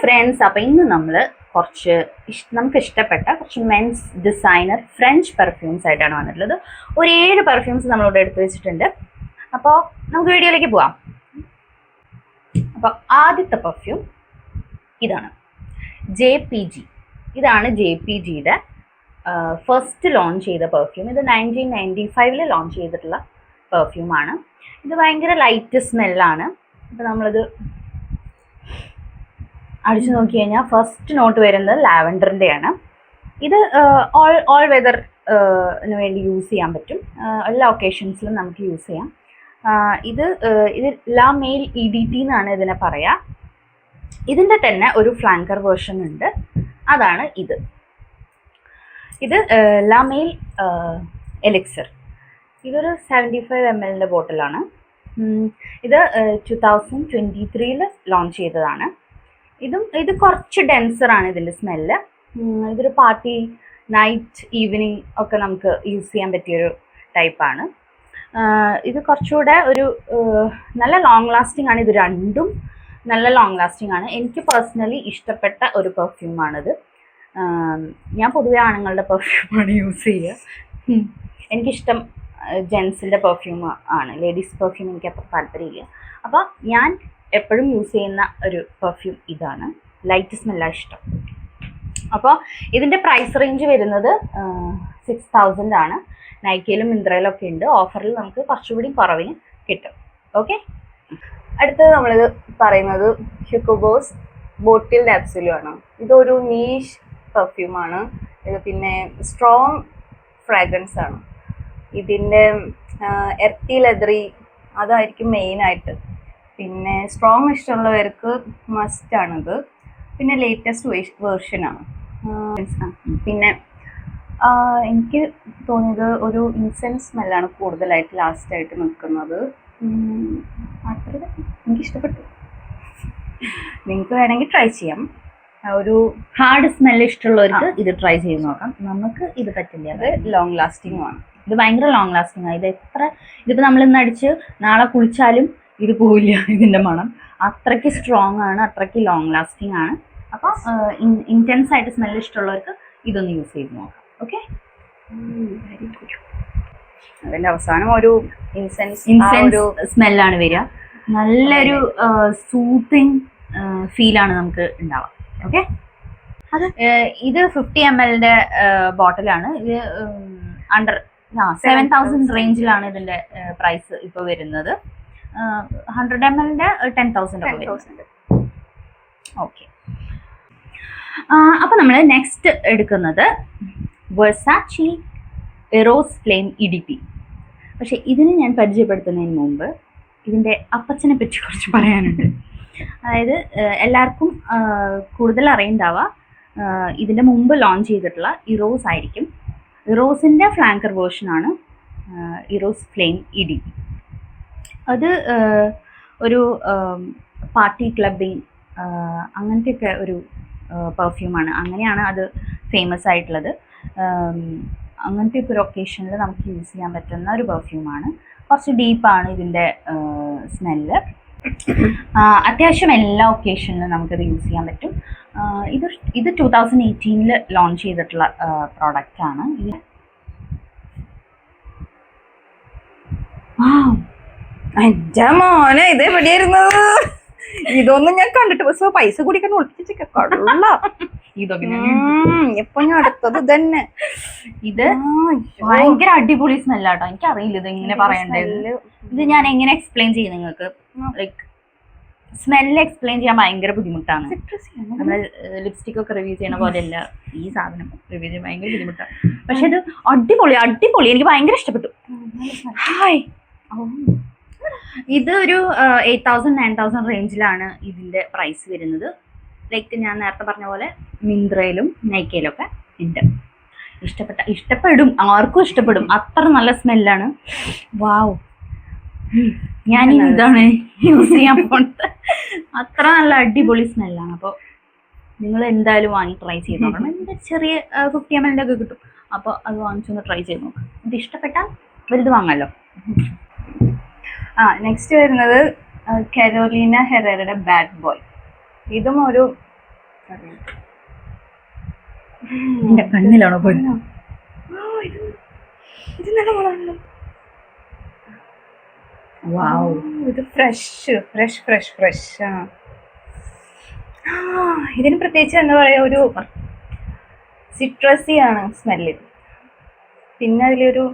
Friends, അപ്പോൾ ഇന്ന് നമ്മൾ കുറച്ച് നമുക്ക് ഇഷ്ടപ്പെട്ട കുറച്ച് മെൻസ് ഡിസൈനർ ഫ്രഞ്ച് പെർഫ്യൂംസ് ആയിട്ടാണ് വന്നിട്ടുള്ളത്. ഒരു 7 പെർഫ്യൂംസ് നമ്മളിവിടെ എടുത്തു വെച്ചിട്ടുണ്ട്. അപ്പോൾ നമുക്ക് വീഡിയോയിലേക്ക് പോവാം. അപ്പോൾ ആദ്യത്തെ പെർഫ്യൂം ഇതാണ്, JPG. ഇതാണ് JPGയുടെ ഫസ്റ്റ് ലോഞ്ച് ചെയ്ത പെർഫ്യൂം. ഇത് 1995 ലോഞ്ച് ചെയ്തിട്ടുള്ള പെർഫ്യൂമാണ്. ഇത് ഭയങ്കര ലൈറ്റ് സ്മെല്ലാണ്. അപ്പോൾ നമ്മളിത് അടിച്ചു നോക്കി കഴിഞ്ഞാൽ ഫസ്റ്റ് നോട്ട് വരുന്നത് ലാവൻഡറിൻ്റെയാണ്. ഇത് ഓൾ വെതറിന് വേണ്ടി യൂസ് ചെയ്യാൻ പറ്റും. എല്ലാ ഒക്കേഷൻസിലും നമുക്ക് യൂസ് ചെയ്യാം. ഇത് ലാ മെയിൽ EDT എന്നാണ് ഇതിനെ പറയുക. ഇതിൻ്റെ തന്നെ ഒരു ഫ്ലാങ്കർ വേർഷൻ ഉണ്ട്, അതാണ് ഇത്. ഇത് ലാ മെയിൽ എലിക്സർ. ഇതൊരു 75 ml ബോട്ടിലാണ്. ഇത് 2023 ലോഞ്ച് ചെയ്തതാണ്. ഇത് കുറച്ച് ഡെൻസറാണ് ഇതിൻ്റെ സ്മെല്ല്. ഇതൊരു പാർട്ടി, നൈറ്റ്, ഈവനിങ് ഒക്കെ നമുക്ക് യൂസ് ചെയ്യാൻ പറ്റിയൊരു ടൈപ്പാണ്. ഇത് കുറച്ചുകൂടെ ഒരു നല്ല ലോങ് ലാസ്റ്റിംഗ് ആണ്. ഇത് രണ്ടും നല്ല ലോങ് ലാസ്റ്റിംഗ് ആണ്. എനിക്ക് പേഴ്സണലി ഇഷ്ടപ്പെട്ട ഒരു പെർഫ്യൂമാണിത്. ഞാൻ പൊതുവെ ആണുങ്ങളുടെ പെർഫ്യൂമാണ് യൂസ് ചെയ്യുക. എനിക്കിഷ്ടം ജെൻസിൻ്റെ പെർഫ്യൂം ആണ്. ലേഡീസ് പെർഫ്യൂം എനിക്ക് അത്ര താല്പര്യമില്ല. അപ്പോൾ ഞാൻ എപ്പോഴും യൂസ് ചെയ്യുന്ന ഒരു പെർഫ്യൂം ഇതാണ്. ലൈറ്റ് സ്മെല്ലാണ് ഇഷ്ടം. അപ്പോൾ ഇതിൻ്റെ പ്രൈസ് റേഞ്ച് വരുന്നത് 6000 ആണ്. നൈക്കയിലും മിന്ത്രയിലും ഒക്കെ ഉണ്ട്. ഓഫറിൽ നമുക്ക് കുറച്ചുകൂടി കുറവിന് കിട്ടും. ഓക്കെ, അടുത്തത് നമ്മളിത് പറയുന്നത് ഹ്യൂഗോ ബോസ് ബോട്ടിൽ ആബ്സല്യൂ ആണ്. ഇതൊരു നീഷ് പെർഫ്യൂമാണ്. ഇത് പിന്നെ സ്ട്രോങ് ഫ്രാഗ്രൻസ് ആണ്. ഇതിൻ്റെ എർത്തി ലെതറി അതായിരിക്കും മെയിനായിട്ട്. പിന്നെ സ്ട്രോങ് ഇഷ്ടമുള്ളവർക്ക് മസ്റ്റാണിത്. പിന്നെ ലേറ്റസ്റ്റ് വേർഷനാണ്. പിന്നെ എനിക്ക് തോന്നിയത് ഒരു ഇൻസെൻസ് സ്മെല്ലാണ് കൂടുതലായിട്ട് ലാസ്റ്റായിട്ട് നിൽക്കുന്നത്. അത്ര എനിക്കിഷ്ടപ്പെട്ടു. നിങ്ങൾക്ക് വേണമെങ്കിൽ ട്രൈ ചെയ്യാം. ഒരു ഹാർഡ് സ്മെല്ല് ഇഷ്ടമുള്ളവർക്ക് ഇത് ട്രൈ ചെയ്ത് നോക്കാം. നമുക്ക് ഇത് പറ്റില്ല. അത് ലോങ് ലാസ്റ്റിംഗുമാണ്. ഇത് ഭയങ്കര ലോങ് ലാസ്റ്റിംഗ് ആണ്. ഇതിപ്പോൾ നമ്മളിന്ന് അടിച്ച് നാളെ കുളിച്ചാലും ഇത് പോവില്ല ഇതിൻ്റെ മണം. അത്രയ്ക്ക് സ്ട്രോങ് ആണ്, അത്രയ്ക്ക് ലോങ് ലാസ്റ്റിംഗ് ആണ്. അപ്പോൾ ഇൻറ്റൻസ് ആയിട്ട് സ്മെല്ല് ഇഷ്ടമുള്ളവർക്ക് ഇതൊന്ന് യൂസ് ചെയ്ത് നോക്കാം. Okay, very good. അതിൻ്റെ അവസാനം ഒരു ഇൻസെൻസ് സ്മെല്ലാണ് വരിക. നല്ലൊരു സൂത്തിങ് ഫീലാണ് നമുക്ക് ഉണ്ടാവുക. ഓക്കെ, ഇത് 50 ml ബോട്ടിലാണ്. ഇത് അണ്ടർ 7000 റേഞ്ചിലാണ് ഇതിൻ്റെ പ്രൈസ് ഇപ്പോൾ വരുന്നത്. 100 ml 10,000. ഓക്കെ, അപ്പോൾ നമ്മൾ നെക്സ്റ്റ് എടുക്കുന്നത് വെർസാച്ചി എറോസ് ഫ്ലെയിം EDT. പക്ഷേ ഇതിന് ഞാൻ പരിചയപ്പെടുത്തുന്നതിന് മുമ്പ് ഇതിൻ്റെ അപ്പച്ചനെ പറ്റി കുറച്ച് പറയാനുണ്ട്. അതായത് എല്ലാവർക്കും കൂടുതൽ അറിയുണ്ടാവുക ഇതിൻ്റെ മുമ്പ് ലോഞ്ച് ചെയ്തിട്ടുള്ള ഇറോസ് ആയിരിക്കും. ഇറോസിൻ്റെ ഫ്ലാങ്കർ വേർഷനാണ് ഇറോസ് ഫ്ലെയിം EDT. അത് ഒരു പാർട്ടി ക്ലബിങ് അങ്ങനത്തെയൊക്കെ ഒരു പെർഫ്യൂമാണ്. അങ്ങനെയാണ് അത് ഫേമസ് ആയിട്ടുള്ളത്. അങ്ങനത്തെ ഒരു ഒക്കേഷനിൽ നമുക്ക് യൂസ് ചെയ്യാൻ പറ്റുന്ന ഒരു പെർഫ്യൂമാണ്. കുറച്ച് ഡീപ്പാണ് ഇതിൻ്റെ സ്മെല്ല്. അത്യാവശ്യം എല്ലാ ഒക്കേഷനിലും നമുക്കത് യൂസ് ചെയ്യാൻ പറ്റും. ഇത് 2018 ലോഞ്ച് ചെയ്തിട്ടുള്ള പ്രോഡക്റ്റാണ്. എൻ്റെ മോനെ ഇത് എവിടെയായിരുന്നത്? ഇതൊന്നും ഞാൻ കണ്ടിട്ട് പൈസ കുടിക്കാൻ ഒളിപ്പിച്ചിട്ട് കൊള്ള. ഇതൊക്കെ ഇപ്പൊ ഞാൻ അടുത്തത് തന്നെ. ഇത് ഭയങ്കര അടിപൊളി സ്മെല്ലാട്ടോ. എനിക്കറിയില്ല ഇത് എങ്ങനെ പറയണ്ടത്. ഇത് ഞാൻ എങ്ങനെ എക്സ്പ്ലെയിൻ ചെയ്യും നിങ്ങൾക്ക്? ലൈക്ക് സ്മെല്ല് എക്സ്പ്ലെയിൻ ചെയ്യാൻ ഭയങ്കര ബുദ്ധിമുട്ടാണ്. നമ്മൾ ലിപ്സ്റ്റിക് ഒക്കെ റിവ്യൂ ചെയ്യണ പോലെയല്ല ഈ സാധനം റിവ്യൂ ചെയ്യാൻ ഭയങ്കര ബുദ്ധിമുട്ടാണ്. പക്ഷെ ഇത് അടിപൊളി അടിപൊളി, എനിക്ക് ഭയങ്കര ഇഷ്ടപ്പെട്ടു. ഹായ്, ഇത് ഒരു 8000-9000 റേഞ്ചിലാണ് ഇതിൻ്റെ പ്രൈസ് വരുന്നത്. ലൈക്ക് ഞാൻ നേരത്തെ പറഞ്ഞ പോലെ മിന്ത്രയിലും നൈക്കയിലും ഒക്കെ ഉണ്ട്. ഇഷ്ടപ്പെടും, ആർക്കും ഇഷ്ടപ്പെടും. അത്ര നല്ല സ്മെല്ലാണ്. വാവ്, ഞാനിനി ഇതാണ് യൂസ് ചെയ്യാൻ പോകുന്നത്. അത്ര നല്ല അടിപൊളി സ്മെല്ലാണ്. അപ്പോൾ നിങ്ങൾ എന്തായാലും വാങ്ങി ട്രൈ ചെയ്ത് നോക്കണം. ഇതിൻ്റെ ചെറിയ 50 ml ഒക്കെ കിട്ടും. അപ്പോൾ അത് വാങ്ങിച്ചൊന്ന് ട്രൈ ചെയ്ത് നോക്കാം. ഇത് ഇഷ്ടപ്പെട്ടാൽ വലുത് വാങ്ങാമല്ലോ. നെക്സ്റ്റ് വരുന്നത് കരോലിന ഹെറേറയുടെ ബാഡ് ബോയ്. ഇതും ഒരു എന്റെ കണ്ണിലാണോ പോയി? ഇത് നല്ല മണമല്ലോ. വാവ്, ഇത് ഫ്രഷ് ഫ്രഷ് ഫ്രഷ് ഫ്രഷ് ആ. ഇതിന് പ്രത്യേകിച്ച് എന്താ പറയാ, ഒരു സിട്രസി ആണ് സ്മെല്ല്. പിന്നെ അതിലൊരു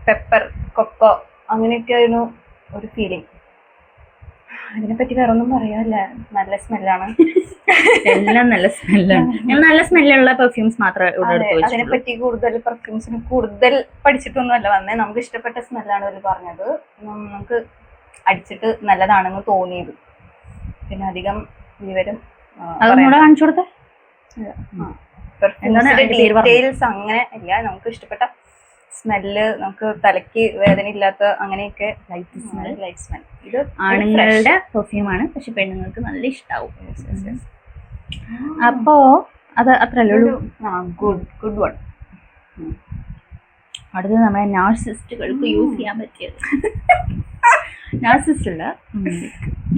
പെപ്പർ, കൊക്കോ അങ്ങനെയൊക്കെ ഒരു ഫീലിംഗ്. അതിനെപ്പറ്റി വേറെ ഒന്നും പറയാനില്ല. നല്ല സ്മെല്ലാണ്. എല്ലാം നല്ല സ്മെല്ലാണ്. ഞാൻ നല്ല സ്മെല്ലുള്ള പെർഫ്യൂംസ് മാത്രമേ ഇവിടെ എടുത്ത് വെച്ചിട്ടുള്ളൂ. അതിനെപ്പറ്റി കൂടുതൽ പെർഫ്യൂംസിന് കൂടുതൽ പഠിച്ചിട്ടൊന്നുമല്ല വന്നേ. നമുക്ക് ഇഷ്ടപ്പെട്ട സ്മെല്ലാണ് ഇതിൽ പറഞ്ഞത്. നമുക്ക് അടിച്ചിട്ട് നല്ലതാണെന്ന് തോന്നിയത്. പിന്നെ അധികം വിവരം കാണിച്ചു കൊടുത്തേ. ഡീറ്റെയിൽസ് അങ്ങനെ ഇല്ല. നമുക്ക് ഇഷ്ടപ്പെട്ട സ്മെല്ല്, നമുക്ക് തലയ്ക്ക് വേദന ഇല്ലാത്ത അങ്ങനെയൊക്കെ ലൈറ്റ് സ്മെൽ. ഇത് ആണുങ്ങളുടെ പെർഫ്യൂമാണ്, പക്ഷെ പെണ്ണുങ്ങൾക്ക് നല്ല ഇഷ്ടാവും. അപ്പോ അത് അത്രല്ലേ ഉള്ളൂ. Good one. അടുത്തത് നമ്മുടെ നാർസിസ്റ്റുകൾക്ക് യൂസ് ചെയ്യാൻ പറ്റിയത്. നാർസിസ്റ്റുള്ള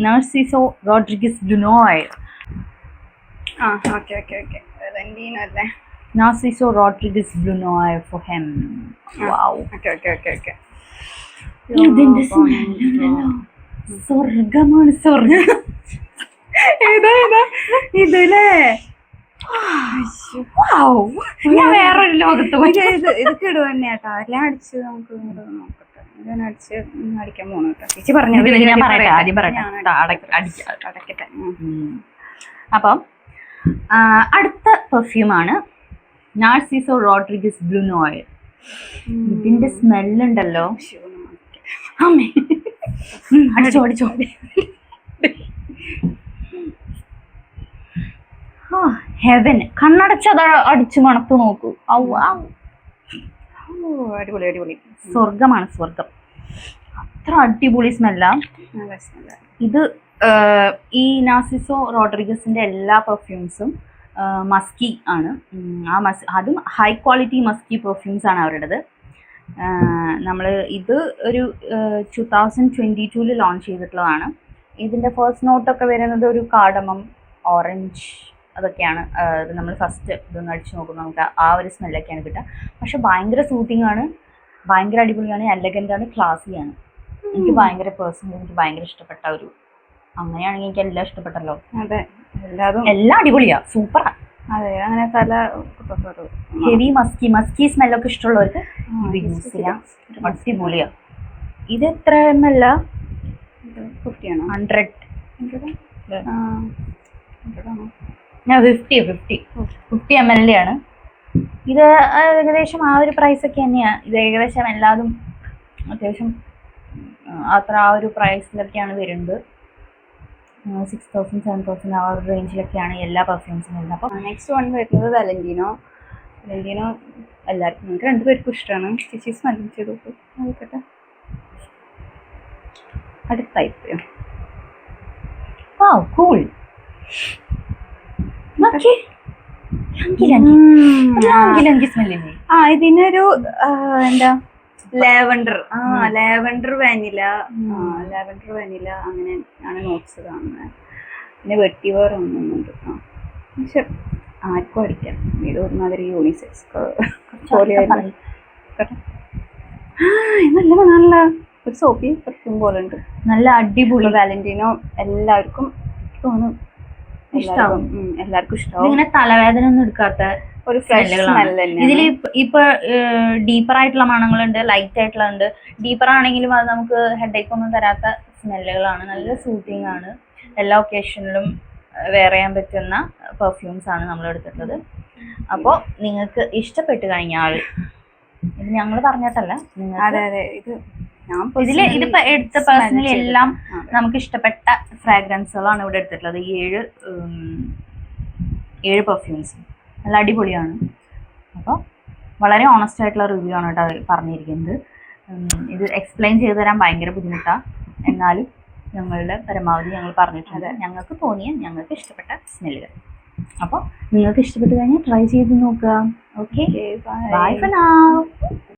നാർസിസോ റോഡ്രിഗസ് ഡുനോയ്. അല്ലേ? Narciso Rodriguez Blunoy for him. Wow. Okay. ഇതിന്റെ സ്മെല്ലുണ്ടല്ലോ, സ്വർഗമാണ്. സ്വർഗം ഇതല്ലേ? ഞാൻ വേറൊരു ലോകത്ത് പോയി. ഇതൊക്കെ ഇടുക തന്നെയാട്ടാ. എല്ലാം അടിച്ച് നമുക്ക് നോക്കട്ടെ. ഇങ്ങനെ അടിച്ച് അടിക്കാൻ പോണ കേട്ടോ. ചേച്ചി പറഞ്ഞു. ഞാൻ പറയട്ടെ, ആദ്യം പറയട്ടെ, അടക്കട്ടെ. അപ്പം അടുത്ത പെർഫ്യൂമാണ് നാർസിസോ റോഡ്രിഗസ് ബ്ലുനോയ്. ഇതിന്റെ സ്മെല്ലുണ്ടല്ലോ, അമ്മേ അടിച്ചോ. ഹെവൻ. കണ്ണടച്ചത് അടിച്ചു മണത്ത് നോക്കൂ. അടിപൊളി. സ്വർഗമാണ്, സ്വർഗം. അത്ര അടിപൊളി സ്മെല്ലാ ഇത്. ഈ നാർസിസോ റോഡ്രിഗസിന്റെ എല്ലാ പെർഫ്യൂംസും മസ്കി ആണ്. അതും ഹൈ ക്വാളിറ്റി മസ്കി പെർഫ്യൂംസ് ആണ് അവരുടേത്. നമ്മൾ ഇത് ഒരു 2022 ലോഞ്ച് ചെയ്തിട്ടുള്ളതാണ്. ഇതിൻ്റെ ഫസ്റ്റ് നോട്ടൊക്കെ വരുന്നത് ഒരു കാർഡമം, ഓറഞ്ച് അതൊക്കെയാണ്. നമ്മൾ ഫസ്റ്റ് ഇതൊന്ന് അടിച്ച് നോക്കുമ്പോൾ നമുക്ക് ആ ഒരു സ്മെല്ലൊക്കെയാണ് കിട്ടുക. പക്ഷെ ഭയങ്കര സൂത്തിങ് ആണ്, ഭയങ്കര അടിപൊളിയാണ്, എലഗൻ്റ് ആണ്, ക്ലാസിയാണ്. എനിക്ക് പേഴ്സണലി എനിക്ക് ഭയങ്കര ഇഷ്ടപ്പെട്ട ഒരു. അങ്ങനെയാണെങ്കിൽ എനിക്ക് എല്ലാം ഇഷ്ടപ്പെട്ടല്ലോ. അതെ, എല്ലാം അടിപൊളിയാ, സൂപ്പറാ. അതെ, അങ്ങനെ തല ഹെവി മസ്കി സ്മെല്ലൊക്കെ ഇഷ്ടമുള്ളവർക്ക് ഇത് യൂസ് ചെയ്യാം. അടിപൊളിയാ. ഇത് എത്ര ml? 100 50 ml ആണ്. ഇത് ഏകദേശം ആ ഒരു പ്രൈസ് ഒക്കെ തന്നെയാണ്. ഇത് ഏകദേശം എല്ലാതും അത്യാവശ്യം അത്ര ആ ഒരു പ്രൈസിലൊക്കെയാണ് വരുന്നത്. 6000 7000 ആ ഒരു റേഞ്ചിലൊക്കെയാണ് എല്ലാ പെർഫ്യൂംസും വരുന്നത്. അപ്പോൾ നെക്സ്റ്റ് വൺ വരുന്നത് വാലന്റീനോ എല്ലാവർക്കും, നമുക്ക് രണ്ടുപേർക്കും ഇഷ്ടമാണ്. ചേച്ചി സ്മെല്ലും ചെയ്ത് നോക്കും. നോക്കട്ടെ. അടുത്ത ടൈപ്പ്. കൂൾ. ഇതിനൊരു എന്താ, ലാവൻഡർ. ലാവൻഡർ വാനില അങ്ങനെ ആണ് നോട്ട്സ് കാണുന്നത്. പിന്നെ വെട്ടിവേർ ഒന്നുണ്ട്. പക്ഷെ ആർക്കും അടിക്കാം. ഇത് ഒരുമാതിരി യൂണിസെക്സ് പോലെ. നല്ല ഒരു സോപ്പി പെർഫ്യൂം പോലെ ഉണ്ട്. നല്ല അടിപൊളി. വാലന്റീനോ എല്ലാവർക്കും തോന്നും ഇഷ്ടമാവും. എല്ലാവർക്കും ഇഷ്ടമാവും. ഇങ്ങനെ തലവേദന ഒന്നും എടുക്കാത്ത ഒരു ഫ്രഷ് സ്മെൽ. ഇതിൽ ഇപ്പൊ ഡീപ്പർ ആയിട്ടുള്ള മണങ്ങളുണ്ട്, ലൈറ്റ് ആയിട്ടുള്ള ഉണ്ട്. ഡീപ്പർ ആണെങ്കിലും അത് നമുക്ക് ഹെഡേക്ക് ഒന്നും തരാത്ത സ്മെല്ലുകളാണ്. നല്ല സൂത്തിങ് ആണ്. എല്ലാ ഒക്കേഷനിലും വെയർ ചെയ്യാൻ പറ്റുന്ന പെർഫ്യൂംസ് ആണ് നമ്മൾ എടുത്തിട്ടുള്ളത്. അപ്പോൾ നിങ്ങൾക്ക് ഇഷ്ടപ്പെട്ട് കഴിഞ്ഞാൽ, ഇത് ഞങ്ങൾ പറഞ്ഞിട്ടല്ല, ഇതിലിപ്പോ എടുത്ത പേഴ്സണലി എല്ലാം നമുക്ക് ഇഷ്ടപ്പെട്ട ഫ്രാഗ്രൻസുകളാണ് ഇവിടെ എടുത്തിട്ടുള്ളത്. ഈ 7 പെർഫ്യൂംസ് നല്ല അടിപൊളിയാണ്. അപ്പോൾ വളരെ ഓണസ്റ്റ് ആയിട്ടുള്ള റിവ്യൂ ആണ് കേട്ടോ പറഞ്ഞിരിക്കുന്നത്. ഇത് എക്സ്പ്ലെയിൻ ചെയ്തു തരാൻ ഭയങ്കര ബുദ്ധിമുട്ടാണ്. എന്നാലും ഞങ്ങളുടെ പരമാവധി ഞങ്ങൾ പറഞ്ഞിട്ടുണ്ട് ഞങ്ങൾക്ക് തോന്നിയ, ഞങ്ങൾക്ക് ഇഷ്ടപ്പെട്ട സ്മെല്ലുകൾ. അപ്പോൾ നിങ്ങൾക്ക് ഇഷ്ടപ്പെട്ട് കഴിഞ്ഞാൽ ട്രൈ ചെയ്ത് നോക്കുക. Okay, bye for now.